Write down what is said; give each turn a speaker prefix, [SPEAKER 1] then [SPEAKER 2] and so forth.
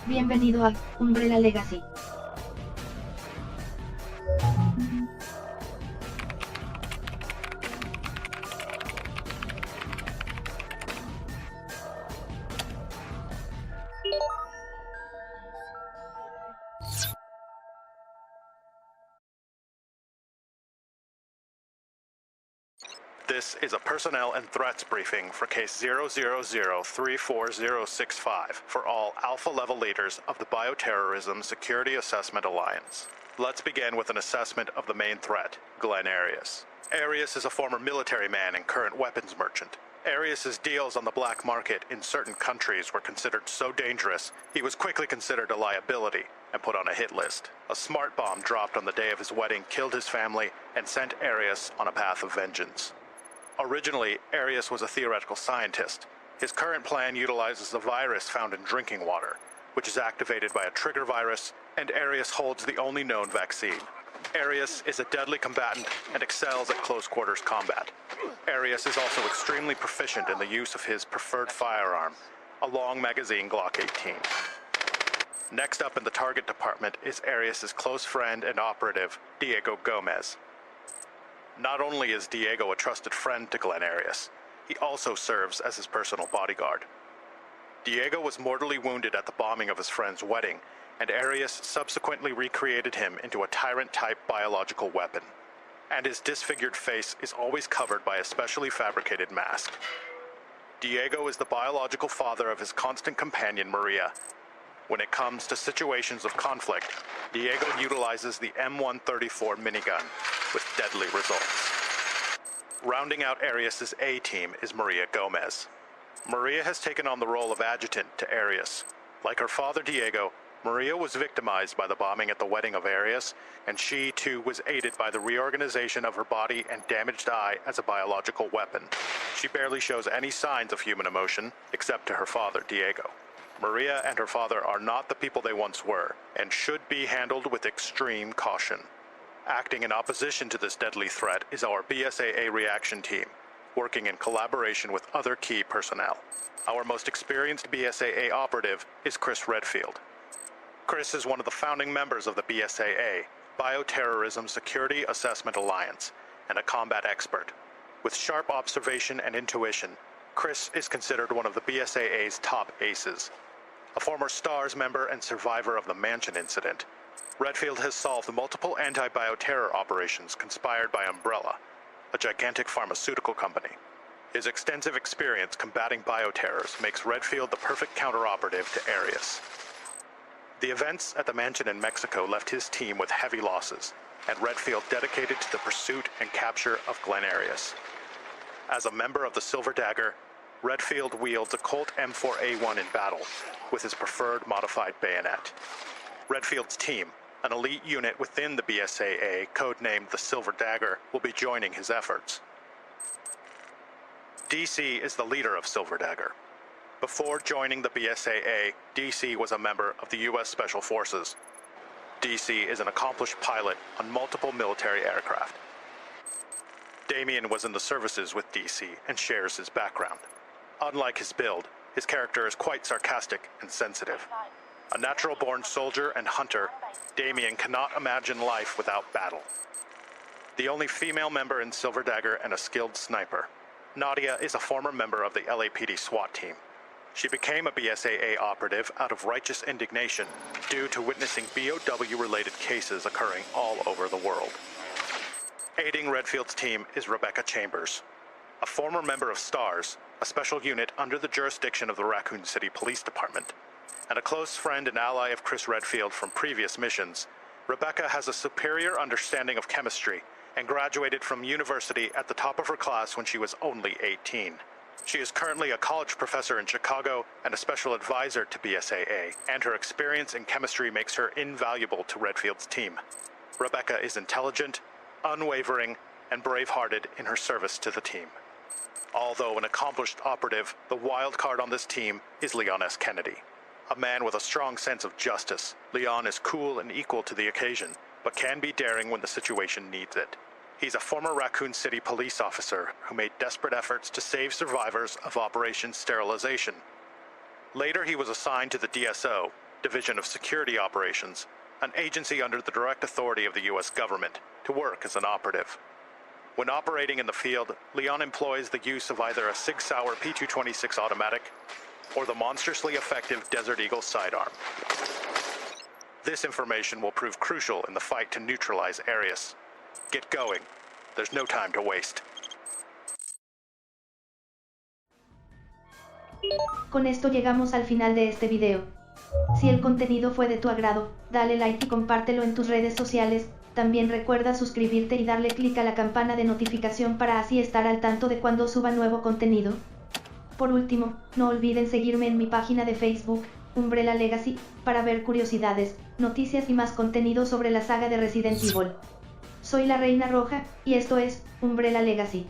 [SPEAKER 1] Bienvenido a Umbrella Legacy.
[SPEAKER 2] This is a personnel and threats briefing for case 000-34065 for all Alpha-level leaders of the Bioterrorism Security Assessment Alliance. Let's begin with an assessment of the main threat, Glenn Arias. Arias is a former military man and current weapons merchant. Arias's deals on the black market in certain countries were considered so dangerous, he was quickly considered a liability and put on a hit list. A smart bomb dropped on the day of his wedding killed his family and sent Arias on a path of vengeance. Originally, Arias was a theoretical scientist. His current plan utilizes a virus found in drinking water, which is activated by a trigger virus, and Arias holds the only known vaccine. Arias is a deadly combatant and excels at close-quarters combat. Arias is also extremely proficient in the use of his preferred firearm, a long-magazine Glock 18. Next up in the target department is Arias's close friend and operative, Diego Gomez. Not only is Diego a trusted friend to Glenn Arias, he also serves as his personal bodyguard. Diego was mortally wounded at the bombing of his friend's wedding, and Arias subsequently recreated him into a tyrant-type biological weapon. And his disfigured face is always covered by a specially fabricated mask. Diego is the biological father of his constant companion, Maria. When it comes to situations of conflict, Diego utilizes the M134 minigun with deadly results. Rounding out Arias' A-team is Maria Gomez. Maria has taken on the role of adjutant to Arias. Like her father Diego, Maria was victimized by the bombing at the wedding of Arias, and she too was aided by the reorganization of her body and damaged eye as a biological weapon. She barely shows any signs of human emotion, except to her father Diego. Maria and her father are not the people they once were, and should be handled with extreme caution. Acting in opposition to this deadly threat is our BSAA reaction team, working in collaboration with other key personnel. Our most experienced BSAA operative is Chris Redfield. Chris is one of the founding members of the BSAA, Bioterrorism Security Assessment Alliance, and a combat expert. With sharp observation and intuition, Chris is considered one of the BSAA's top aces. A former STARS member and survivor of the Mansion incident, Redfield has solved multiple anti-bioterror operations conspired by Umbrella, a gigantic pharmaceutical company. His extensive experience combating bioterrors makes Redfield the perfect counter-operative to Arias. The events at the Mansion in Mexico left his team with heavy losses, and Redfield dedicated to the pursuit and capture of Glenn Arias. As a member of the Silver Dagger, Redfield wields a Colt M4A1 in battle, with his preferred modified bayonet. Redfield's team, an elite unit within the BSAA, codenamed the Silver Dagger, will be joining his efforts. DC is the leader of Silver Dagger. Before joining the BSAA, DC was a member of the U.S. Special Forces. DC is an accomplished pilot on multiple military aircraft. Damien was in the services with DC and shares his background. Unlike his build, his character is quite sarcastic and sensitive. A natural-born soldier and hunter, Damien cannot imagine life without battle. The only female member in Silver Dagger and a skilled sniper, Nadia is a former member of the LAPD SWAT team. She became a BSAA operative out of righteous indignation due to witnessing b.o.w-related cases occurring all over the world. Aiding Redfield's team is Rebecca Chambers, a former member of STARS, a special unit under the jurisdiction of the Raccoon City Police Department, and a close friend and ally of Chris Redfield from previous missions. Rebecca has a superior understanding of chemistry and graduated from university at the top of her class when she was only 18. She is currently a college professor in Chicago and a special advisor to BSAA, and her experience in chemistry makes her invaluable to Redfield's team. Rebecca is intelligent, unwavering, and brave-hearted in her service to the team. Although an accomplished operative, the wild card on this team is Leon S. Kennedy. A man with a strong sense of justice, Leon is cool and equal to the occasion, but can be daring when the situation needs it. He's a former Raccoon City police officer who made desperate efforts to save survivors of Operation Sterilization. Later he was assigned to the DSO, Division of Security Operations, an agency under the direct authority of the U.S. government, to work as an operative. When operating in the field, Leon employs the use of either a Sig Sauer P226 automatic or the monstrously effective Desert Eagle sidearm. This information will prove crucial in the fight to neutralize Arias. Get going. There's no time to waste.
[SPEAKER 1] Con esto llegamos al final de este video. Si el contenido fue de tu agrado, dale like y compártelo en tus redes sociales. También recuerda suscribirte y darle clic a la campana de notificación para así estar al tanto de cuando suba nuevo contenido. Por último, no olviden seguirme en mi página de Facebook, Umbrella Legacy, para ver curiosidades, noticias y más contenido sobre la saga de Resident Evil. Soy la Reina Roja, y esto es Umbrella Legacy.